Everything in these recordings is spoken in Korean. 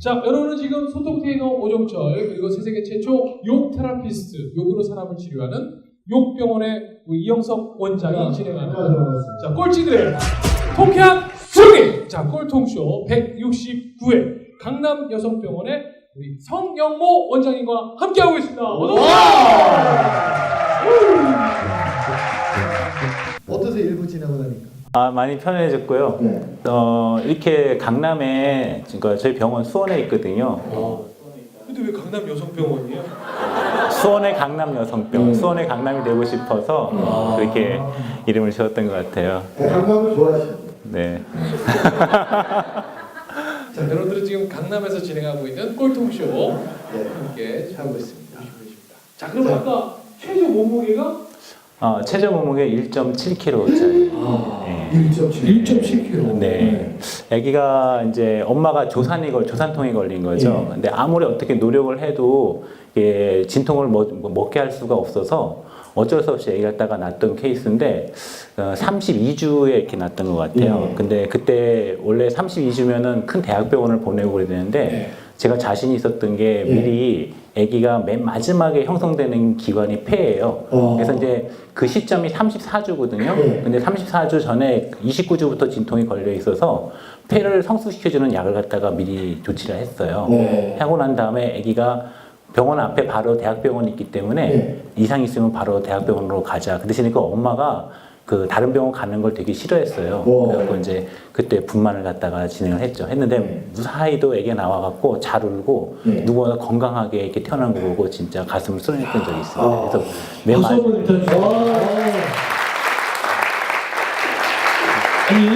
자, 여러분은 지금 소통 테이너 오종철 그리고 세계 최초 욕 테라피스트, 욕으로 사람을 치료하는 욕병원의 우리 이영석 원장이 진행하는 자, 꼴찌들의 통쾌한 승리! 자, 꼴통쇼 169회 강남 여성병원의 우리 성영모 원장님과 함께하고 있습니다. 어떠세요? 일부 지나고 나니까? 많이 편해졌고요. 네. 이렇게 강남에, 그러니까 저희 병원 수원에 있거든요. 근데 왜 강남 여성병원이에요? 수원의 강남 여성병, 수원의 강남이 되고 싶어서 그렇게 이름을 지었던 것 같아요. 강남을 좋아하시죠? 네. 자, 여러분들은 지금 강남에서 진행하고 있는 꼴통쇼 네. 함께 하고 있습니다. 자, 그럼 아까 최저 몸무게가 체중 몸무게 1.7kg짜리. 1.7kg. 네. 아기가 이제 엄마가 조산통에 걸린 거죠. 근데 아무리 어떻게 노력을 해도 이게 진통을 먹게 할 수가 없어서 어쩔 수 없이 아기가 갖다가 낳았던 케이스인데 32주에 이렇게 낳았던 것 같아요. 근데 그때 원래 32주면은 큰 대학병원을 보내고 그래야 되는데 제가 자신이 있었던 게 미리 아기가 맨 마지막에 형성되는 기관이 폐예요. 그래서 이제 그 시점이 34주거든요. 근데 34주 전에 29주부터 진통이 걸려 있어서 폐를 성숙시켜주는 약을 갖다가 미리 조치를 했어요. 하고 난 다음에 아기가 병원 앞에 바로 대학병원이 있기 때문에 이상 있으면 바로 대학병원으로 가자. 그 대신에 그 엄마가 그 다른 병원 가는 걸 되게 싫어했어요. 그래서 이제 그때 분만을 갖다가 진행을 했죠. 했는데 무사히도 애기 나와갖고 잘 울고 누구보다 건강하게 이렇게 태어난 거 보고 진짜 가슴을 쏠렸던 적이 있어요. 그래서 맨 아니,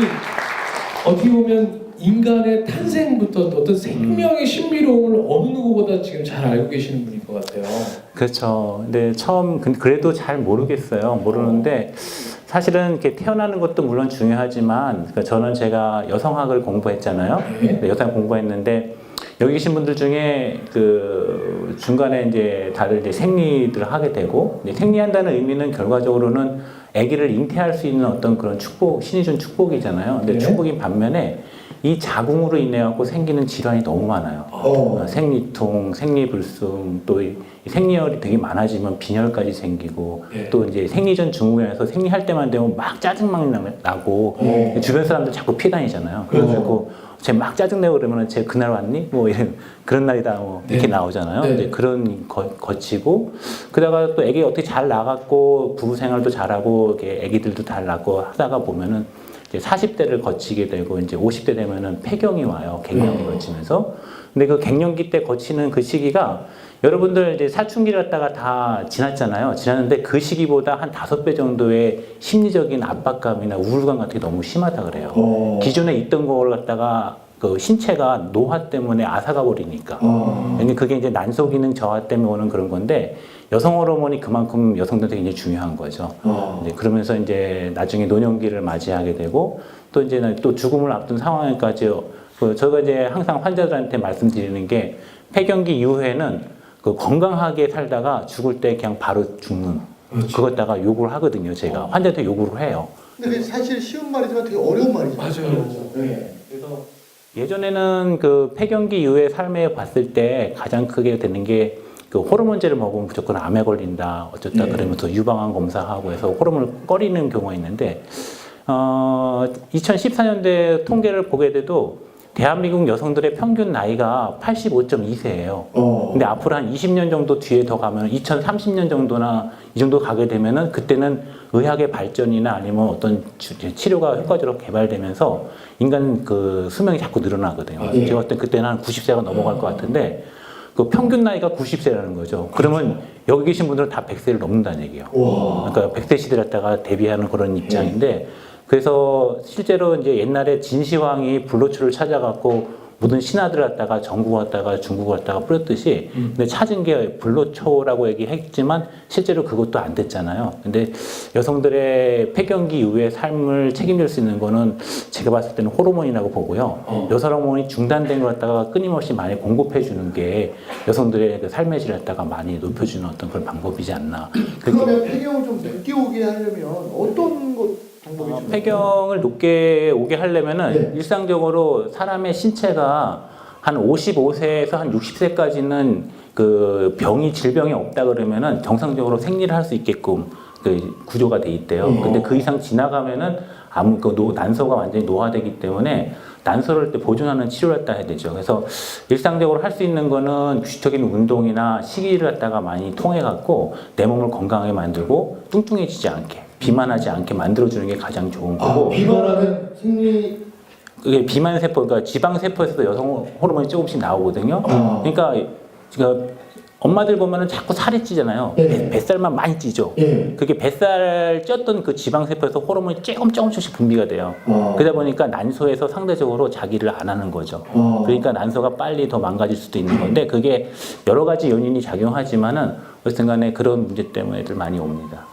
어떻게 보면 인간의 탄생부터 어떤 생명의 신비로움을 어느 누구보다 지금 잘 알고 계시는 분일 것 같아요. 그렇죠. 근데 처음 그래도 잘 모르겠어요. 모르는데 사실은 이렇게 태어나는 것도 물론 중요하지만, 그러니까 저는 제가 여성학을 공부했잖아요. 여성학 공부했는데 여기 계신 분들 중에 그 중간에 이제 다들 이제 생리들을 하게 되고, 이제 생리한다는 의미는 결과적으로는 아기를 잉태할 수 있는 어떤 그런 축복, 신이 준 축복이잖아요. 근데 축복인 반면에 이 자궁으로 인해 갖고 생기는 질환이 너무 많아요. 생리통, 생리불순, 또 생리혈이 되게 많아지면 빈혈까지 생기고, 또 이제 생리전 증후군에서 생리할 때만 되면 막 짜증만 나고, 주변 사람들 자꾸 피해 다니잖아요. 그래가지고 쟤 막 짜증내고 그러면 쟤 그날 왔니? 뭐 이런 그런 날이다 뭐 이렇게 나오잖아요. 이제 그런 거치고, 그러다가 또 애기 어떻게 잘 나갔고 부부 생활도 잘하고 이렇게 애기들도 잘 낳고 하다가 보면은 이제 40대를 거치게 되고 이제 50대 되면은 폐경이 와요. 갱년기 거치면서. 근데 그 갱년기 때 거치는 그 시기가 여러분들 이제 사춘기를 갖다가 다 지났잖아요. 지났는데 그 시기보다 한 5배 정도의 심리적인 압박감이나 우울감 같은 게 너무 심하다 그래요. 기존에 있던 걸 갖다가 그 신체가 노화 때문에 앗아가 버리니까. 그게 이제 난소 기능 저하 때문에 오는 그런 건데, 여성 호르몬이 그만큼 여성들한테 굉장히 중요한 거죠. 이제 그러면서 이제 나중에 노년기를 맞이하게 되고, 또 이제 또 죽음을 앞둔 상황까지, 저가 이제 항상 환자들한테 말씀드리는 게, 폐경기 이후에는 그 건강하게 살다가 죽을 때 그냥 바로 죽는, 그것다가 요구를 하거든요. 제가 환자한테 요구를 해요. 근데 그게 사실 쉬운 말이지만 되게 어려운 말이죠. 맞아요. 그래서 예전에는 그 폐경기 이후의 삶에 봤을 때 가장 크게 되는 게, 그 호르몬제를 먹으면 무조건 암에 걸린다 어쩌다 그러면서 유방암 검사하고 해서 호르몬을 꺼리는 경우가 있는데, 2014년대 통계를 보게 돼도 대한민국 여성들의 평균 나이가 85.2세예요. 근데 앞으로 한 20년 정도 뒤에 더 가면 2030년 정도나 이 정도 가게 되면은 그때는 의학의 발전이나 아니면 어떤 치료가 효과적으로 개발되면서 인간 그 수명이 자꾸 늘어나거든요. 제가 봤을 때 그때는 한 90세가 넘어갈 것 같은데, 그 평균 나이가 90세라는 거죠. 그러면 여기 계신 분들은 다 100세를 넘는다는 얘기예요. 그러니까 100세 시대를 갖다가 대비하는 그런 입장인데, 그래서 실제로 이제 옛날에 진시황이 불로초를 찾아갖고 모든 신하들 갖다가 전국 갖다가 중국 갖다가 뿌렸듯이, 근데 찾은 게 불로초라고 얘기했지만 실제로 그것도 안 됐잖아요. 근데 여성들의 폐경기 이후의 삶을 책임질 수 있는 거는 제가 봤을 때는 호르몬이라고 보고요. 여성 호르몬이 중단된 걸 갖다가 끊임없이 많이 공급해 주는 게 여성들의 그 삶의 질을 갖다가 많이 높여주는 어떤 그런 방법이지 않나. 그러면 폐경을 좀 늦게 오게 하려면 어떤 것 폐경을 높게 오게 하려면은 일상적으로 사람의 신체가 한 55세에서 한 60세까지는 그 질병이 없다 그러면은 정상적으로 생리를 할 수 있게끔 그 구조가 돼 있대요. 근데 그 이상 지나가면은 난소가 완전히 노화되기 때문에 난소를 할 때 보존하는 치료를 갖다 해야 되죠. 그래서 일상적으로 할 수 있는 거는 규칙적인 운동이나 식이를 갖다가 많이 통해 갖고 내 몸을 건강하게 만들고 뚱뚱해지지 않게, 비만하지 않게 만들어주는 게 가장 좋은 거고. 비만하면 생리 그게 비만 세포, 그러니까 지방 세포에서도 여성 호르몬이 조금씩 나오거든요. 그러니까 엄마들 보면은 자꾸 살이 찌잖아요. 네. 뱃살만 많이 찌죠. 네. 그게 뱃살 쪘던 그 지방 세포에서 호르몬이 조금씩 분비가 돼요. 그러다 보니까 난소에서 상대적으로 자기를 안 하는 거죠. 그러니까 난소가 빨리 더 망가질 수도 있는 건데 그게 여러 가지 요인이 작용하지만은 어쨌든 간에 그런 문제 때문에 애들 많이 옵니다.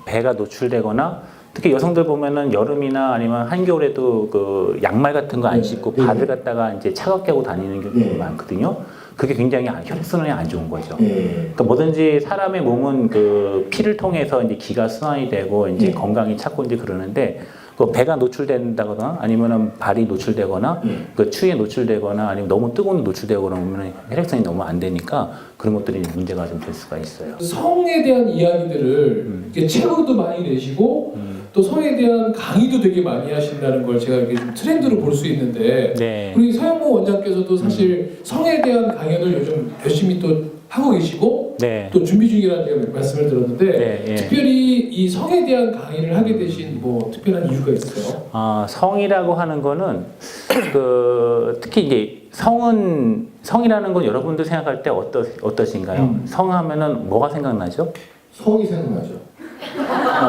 배가 노출되거나 특히 여성들 보면은 여름이나 아니면 한겨울에도 그 양말 같은 거 안 신고 발을 갖다가 이제 차갑게 하고 다니는 경우가 많거든요. 그게 굉장히 혈액순환이 안 좋은 거죠. 그러니까 뭐든지 사람의 몸은 그 피를 통해서 이제 기가 순환이 되고 이제 건강이 찾고 이제 그러는데 그 배가 노출된다거나 아니면은 발이 노출되거나 그 추위에 노출되거나 아니면 너무 뜨거운 데 노출되거나 그러면 혈액순환이 너무 안 되니까 그런 것들이 문제가 좀 될 수가 있어요. 성에 대한 이야기들을 이렇게 책으로도 많이 내시고 또 성에 대한 강의도 되게 많이 하신다는 걸 제가 이렇게 좀 트렌드로 볼 수 있는데 네. 우리 서영모 원장께서도 사실 성에 대한 강연을 요즘 열심히 또 하고 계시고 네. 또 준비 중이라는 제가 말씀을 들었는데 네, 예. 특별히 이 성에 대한 강의를 하게 되신 뭐 특별한 이유가 있어요? 성이라고 하는 거는 그 특히 이제 성이라는 건 여러분들 생각할 때 어떠신가요? 성하면은 뭐가 생각나죠? 성이 생각나죠.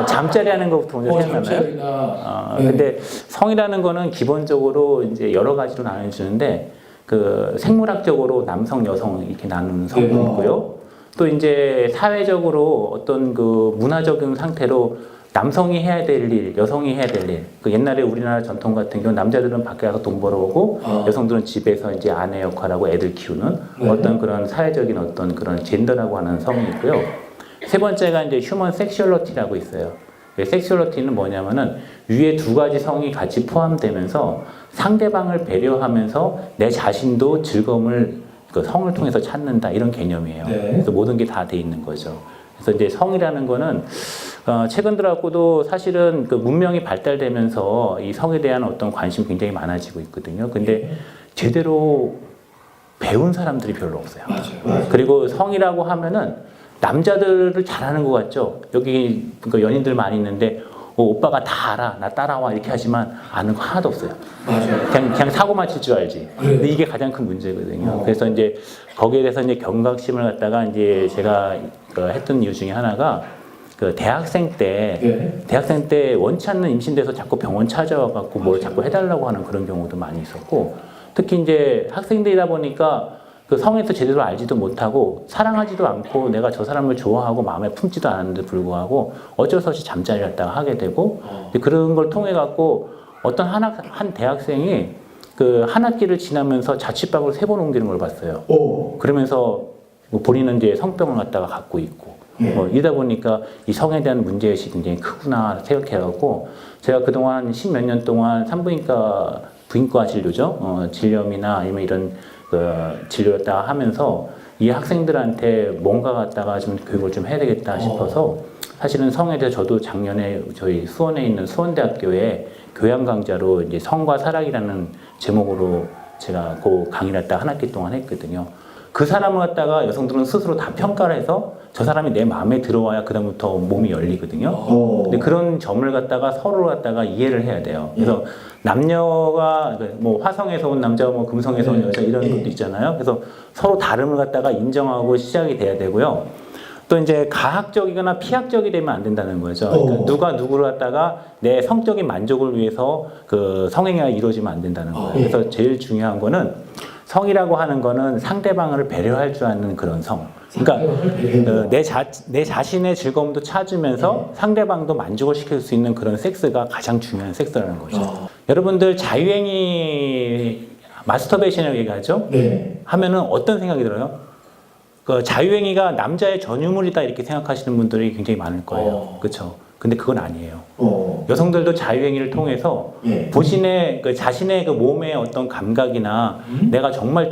잠자리 하는 것부터 먼저 생각나요? 잠자리나 근데 성이라는 거는 기본적으로 이제 여러 가지로 나눠주는데 그 생물학적으로 남성, 여성 이렇게 나누는 성이 있고요. 또 이제 사회적으로 어떤 그 문화적인 상태로 남성이 해야 될 일, 여성이 해야 될 일. 그 옛날에 우리나라 전통 같은 경우 남자들은 밖에 가서 돈 벌어오고 여성들은 집에서 이제 아내 역할하고 애들 키우는 어떤 그런 사회적인 어떤 그런 젠더라고 하는 성이 있고요. 세 번째가 이제 휴먼 섹슈얼리티라고 있어요. 섹슈얼리티는 뭐냐면은 위에 두 가지 성이 같이 포함되면서 상대방을 배려하면서 내 자신도 즐거움을 그 성을 통해서 찾는다 이런 개념이에요. 그래서 모든 게 다 돼 있는 거죠. 그래서 이제 성이라는 거는 최근 들어갖고도 사실은 그 문명이 발달되면서 이 성에 대한 어떤 관심이 굉장히 많아지고 있거든요. 근데 제대로 배운 사람들이 별로 없어요. 맞아요. 그리고 성이라고 하면은 남자들을 잘하는 것 같죠. 여기 그러니까 연인들 많이 있는데 오빠가 다 알아, 나 따라와 이렇게 하지만 아는 거 하나도 없어요. 맞아요. 그냥 사고만 칠 줄 알지. 근데 이게 가장 큰 문제거든요. 그래서 이제 거기에 대해서 이제 경각심을 갖다가 이제 제가 했던 이유 중에 하나가 그 대학생 때 원치 않는 임신돼서 자꾸 병원 찾아와 갖고 뭘 자꾸 해달라고 하는 그런 경우도 많이 있었고 특히 이제 학생들이다 보니까 그 성에서 제대로 알지도 못하고 사랑하지도 않고 내가 저 사람을 좋아하고 마음에 품지도 않았는데 불구하고 어쩔 수 없이 잠자리를 갖다가 하게 되고 그런 걸 통해 갖고 어떤 한 대학생이 그 한 학기를 지나면서 자취방으로 3번 옮기는 걸 봤어요. 그러면서 본인은 이제 성병을 갖다가 갖고 있고 이러다 보니까 이 성에 대한 문제의식이 굉장히 크구나 생각해갖고 제가 그동안 10몇 년 동안 산부인과 부인과 진료죠. 질염이나 아니면 이런 진료를 갖다가 하면서 이 학생들한테 뭔가 갖다가 좀 교육을 좀 해야 되겠다 싶어서 사실은 성에 대해서 저도 작년에 저희 수원에 있는 수원대학교에 교양 강좌로 이제 성과 사랑이라는 제목으로 제가 그 강의를 갖다가 한 학기 동안 했거든요. 그 사람을 갖다가 여성들은 스스로 다 평가를 해서 저 사람이 내 마음에 들어와야 그다음부터 몸이 열리거든요. 근데 그런 점을 갖다가 서로 갖다가 이해를 해야 돼요. 그래서 남녀가 뭐 화성에서 온 남자, 뭐 금성에서 온 여자 이런 것도 있잖아요. 그래서 서로 다름을 갖다가 인정하고 시작이 돼야 되고요. 또 이제 가학적이거나 피학적이 되면 안 된다는 거죠. 그러니까 누가 누구를 갖다가 내 성적인 만족을 위해서 그 성행위가 이루어지면 안 된다는 거예요. 그래서 제일 중요한 거는 성이라고 하는 거는 상대방을 배려할 줄 아는 그런 성. 그러니까 내 자신의 즐거움도 찾으면서 상대방도 만족을 시킬 수 있는 그런 섹스가 가장 중요한 섹스라는 거죠. 여러분들 자유행위 마스터베이션이라고 얘기하죠? 하면은 어떤 생각이 들어요? 그 자유행위가 남자의 전유물이다 이렇게 생각하시는 분들이 굉장히 많을 거예요. 그렇죠? 근데 그건 아니에요. 어. 여성들도 자유행위를 통해서 예. 본인의 자신의 그 몸의 어떤 감각이나 내가 정말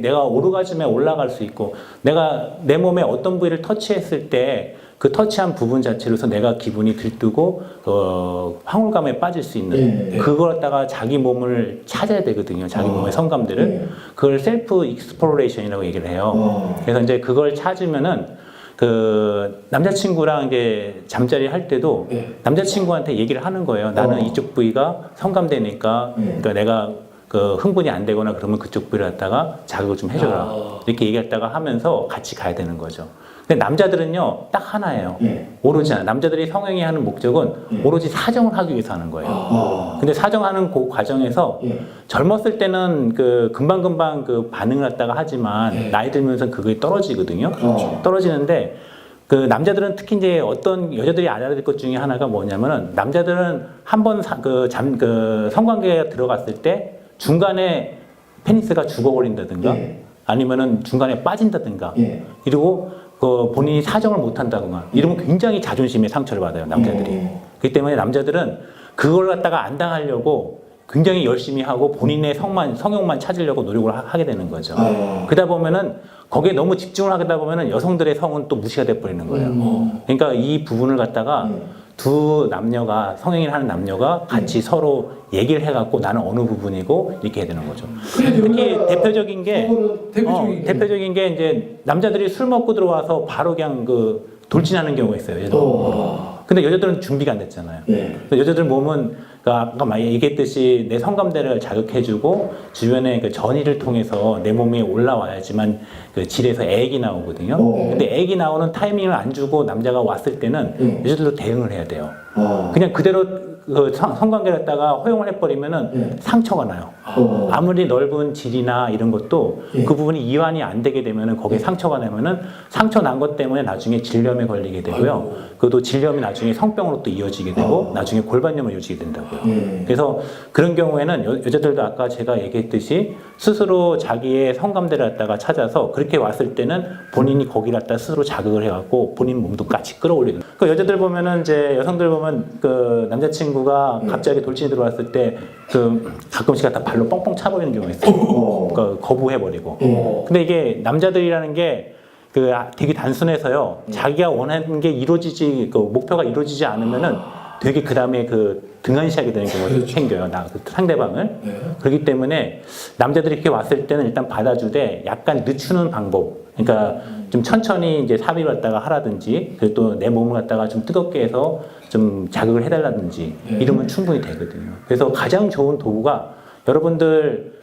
내가 오르가즘에 올라갈 수 있고 내가 내 몸의 어떤 부위를 터치했을 때 그 터치한 부분 자체로서 내가 기분이 들뜨고 황홀감에 빠질 수 있는 예. 그걸 갖다가 자기 몸을 찾아야 되거든요. 자기 몸의 성감들을. 예. 그걸 셀프 익스플로레이션이라고 얘기를 해요. 그래서 이제 그걸 찾으면은 그 남자친구랑 이제 잠자리 할 때도 남자친구한테 얘기를 하는 거예요. 나는 이쪽 부위가 성감되니까 그러니까 내가 그 흥분이 안 되거나 그러면 그쪽 부위를 갖다가 자극을 좀 해줘라. 이렇게 얘기했다가 하면서 같이 가야 되는 거죠. 근데 남자들은요 딱 하나예요. 오로지 남자들이 성행위 하는 목적은 오로지 사정을 하기 위해서 하는 거예요. 근데 사정하는 그 과정에서 젊었을 때는 그 금방금방 그 반응을 갖다가 하지만 나이 들면서 그게 떨어지거든요. 떨어지는데 그 남자들은 특히 이제 어떤 여자들이 알아야 될 것 중에 하나가 뭐냐면은 남자들은 한번 그 성관계에 들어갔을 때 중간에 페니스가 죽어버린다든가 아니면은 중간에 빠진다든가 그리고 그 본인이 사정을 못 한다거나 이러면 굉장히 자존심에 상처를 받아요, 남자들이. 그렇기 때문에 남자들은 그걸 갖다가 안 당하려고 굉장히 열심히 하고 본인의 성욕만 찾으려고 노력을 하게 되는 거죠. 그러다 보면은 거기에 너무 집중을 하다 보면은 여성들의 성은 또 무시가 돼 버리는 거예요. 그러니까 이 부분을 갖다가 두 남녀가 성행위를 하는 남녀가 같이 서로 얘기를 해갖고 나는 어느 부분이고 이렇게 해야 되는 거죠. 특히 대표적인 게 이제 남자들이 술 먹고 들어와서 바로 그냥 그 돌진하는 경우가 있어요. 여자들. 근데 여자들은 준비가 안 됐잖아요. 여자들 몸은 아까 막 얘기했듯이 내 성감대를 자극해주고 주변의 그 전이를 통해서 내 몸에 올라와야지만 그 질에서 액이 나오거든요. 근데 액이 나오는 타이밍을 안 주고 남자가 왔을 때는 여자들도 대응을 해야 돼요. 그냥 그대로 그 성관계를 갖다가 허용을 해버리면은 상처가 나요. 아무리 넓은 질이나 이런 것도 그 부분이 이완이 안 되게 되면은 거기에 상처가 나면은 상처 난 것 때문에 나중에 질염에 걸리게 되고요. 그것도 질염이 나중에 성병으로 또 이어지게 되고 나중에 골반염으로 이어지게 된다고요. 그래서 그런 경우에는 여자들도 아까 제가 얘기했듯이 스스로 자기의 성감대를 갖다가 찾아서 그렇게 왔을 때는 본인이 거기를 갖다 스스로 자극을 해갖고 본인 몸도 같이 끌어올리는. 그 여자들 보면은 이제 여성들 보면 그 남자친구가 갑자기 돌진이 들어왔을 때 그 가끔씩 갖다 발로 뻥뻥 차버리는 경우가 있어요. 그러니까 거부해버리고. 근데 이게 남자들이라는 게 그 되게 단순해서요. 자기가 원하는 게 이루어지지 그 목표가 이루어지지 않으면은 되게 그 다음에 그 등한시하게 되는 경우가 생겨요. 그 상대방을. 그렇기 때문에 남자들이 이렇게 왔을 때는 일단 받아주되 약간 늦추는 방법. 그러니까 좀 천천히 이제 삽입을 갖다가 하라든지, 그리고 또 내 몸을 갖다가 좀 뜨겁게 해서 좀 자극을 해달라든지 이러면 충분히 되거든요. 그래서 가장 좋은 도구가 여러분들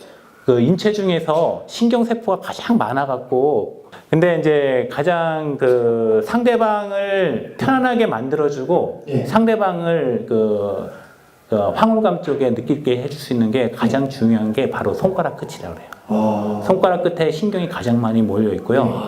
그 인체 중에서 신경세포가 가장 많아갖고 근데 이제 가장 그 상대방을 편안하게 만들어주고 상대방을 그 황홀감 쪽에 느끼게 해줄 수 있는 게 가장 중요한 게 바로 손가락 끝이라고 해요. 손가락 끝에 신경이 가장 많이 모여 있고요.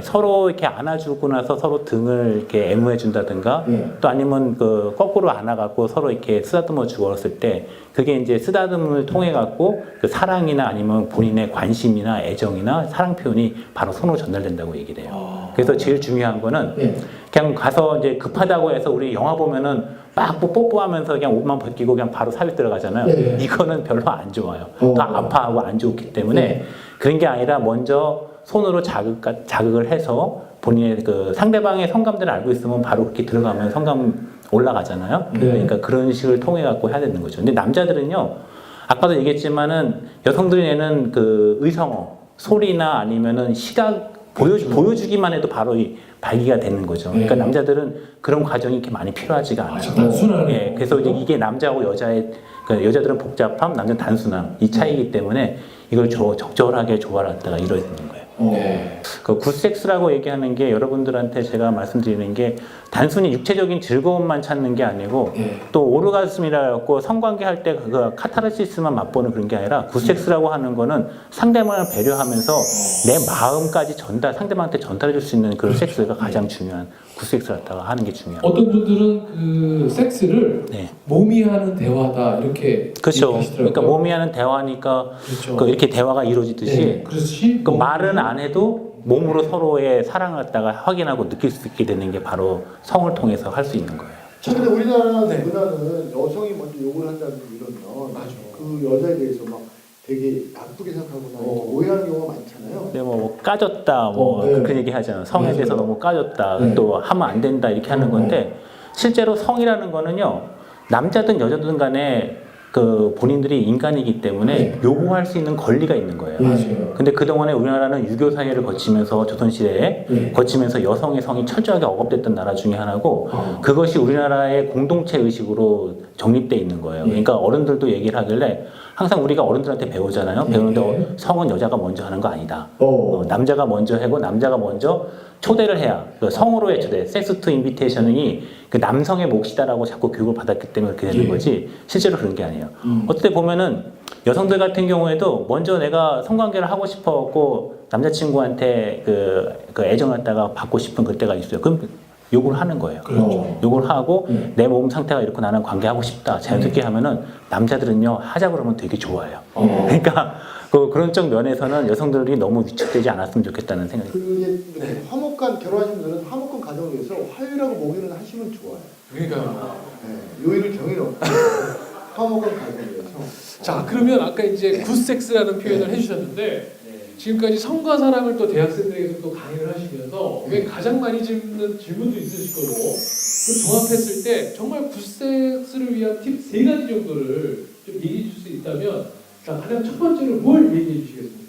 서로 이렇게 안아주고 나서 서로 등을 이렇게 애무해 준다든가, 또 아니면 그 거꾸로 안아갖고 서로 이렇게 쓰다듬어 주고 그랬을 때, 그게 이제 쓰다듬을 통해 갖고 그 사랑이나 아니면 본인의 관심이나 애정이나 사랑 표현이 바로 손으로 전달된다고 얘기를 해요. 그래서 제일 중요한 거는 그냥 가서 이제 급하다고 해서 우리 영화 보면은 막 뽀뽀하면서 그냥 옷만 벗기고 그냥 바로 삽입 들어가잖아요. 이거는 별로 안 좋아요. 또 아파하고 안 좋기 때문에 그런 게 아니라 먼저 손으로 자극을 해서 본인의 그 상대방의 성감대를 알고 있으면 바로 그렇게 들어가면 성감 올라가잖아요. 그러니까 그런 식을 통해 갖고 해야 되는 거죠. 근데 남자들은요, 아까도 얘기했지만은 여성들이 내는 그 의성어, 소리나 아니면은 시각 보여주기만 해도 바로 발기가 되는 거죠. 그러니까 남자들은 그런 과정이 이렇게 많이 필요하지가 않아요. 단순하네. 그래서 이게 남자하고 여자의 그러니까 여자들은 복잡함, 남자는 단순함 이 차이기 때문에 이걸 적절하게 조화를 이루어지는 거예요. 그 굿섹스라고 얘기하는 게 여러분들한테 제가 말씀드리는 게 단순히 육체적인 즐거움만 찾는 게 아니고 또 오르가즘이라 갖고 성관계 할 때 그 카타르시스만 맛보는 그런 게 아니라 굿섹스라고 하는 거는 상대방을 배려하면서 내 마음까지 상대방한테 전달해 줄 수 있는 그런 섹스가 가장 중요한 굿섹스를 갖다가 하는 게 중요해요. 어떤 분들은 그 섹스를 몸이 하는 대화다 이렇게 그렇죠. 얘기하시더라고요. 그러니까 몸이 하는 대화니까 그렇죠. 그 이렇게 대화가 이루어지듯이 그렇지. 그 말은 안 해도 몸으로 서로의 사랑을 갖다가 확인하고 느낄 수 있게 되는 게 바로 성을 통해서 할 수 있는 거예요. 자, 근데 우리나라 네. 문화는 여성이 먼저 욕을 한다든지 이러면 맞아. 그 여자에 대해서 막 되게 나쁘게 생각하거나 오해하는 경우가 많잖아요. 근데 뭐 까졌다 뭐 네. 그런 얘기 하잖아요. 성에 맞아요. 대해서 너무 까졌다. 네. 또 하면 안 된다 이렇게 하는 건데 실제로 성이라는 거는요. 남자든 여자든 간에 그 본인들이 인간이기 때문에 요구할 수 있는 권리가 있는 거예요. 맞아요. 근데 그동안에 우리나라는 유교 사회를 거치면서 조선시대에 거치면서 여성의 성이 철저하게 억압됐던 나라 중에 하나고 그것이 우리나라의 공동체 의식으로 정립돼 있는 거예요. 그러니까 어른들도 얘기를 하길래 항상 우리가 어른들한테 배우잖아요. 배우는데 성은 여자가 먼저 하는 거 아니다. 남자가 먼저 하고 남자가 먼저 초대를 해야 그 성으로의 초대, 섹스 투 인비테이션이 그 남성의 몫이다라고 자꾸 교육을 받았기 때문에 그렇게 되는 거지 실제로 그런 게 아니에요. 어떻게 보면은 여성들 같은 경우에도 먼저 내가 성관계를 하고 싶어갖고 남자친구한테 그 애정을 갖다가 받고 싶은 그때가 있어요. 그럼 요구를 하는 거예요. 그렇죠. 요구를 하고 내 몸 상태가 이렇고 나는 관계하고 싶다. 자연스럽게 하면은 남자들은요 하자 그러면 되게 좋아해요. 그러니까 그런 쪽 면에서는 여성들이 너무 위축되지 않았으면 좋겠다는 생각이. 이게 화목한 결혼하신 분들은 화목한 가정을 위해서 화요일하고 목요일은 하시면 좋아요. 그러니까요. 네, 요일을 정해놓고 화목한 가정을 위해서. 자, 그러면 아까 이제 굿섹스라는 표현을 해주셨는데 지금까지 성과 사랑을 또 대학생들에게서 또 강의를 하시면서 왜 가장 많이 짓는 질문도 있으실 거고 그 종합했을 때 정말 굿섹스를 위한 팁 3가지 정도를 좀 얘기해 줄 수 있다면 자, 가장 첫 번째로 뭘 얘기해 주시겠습니까?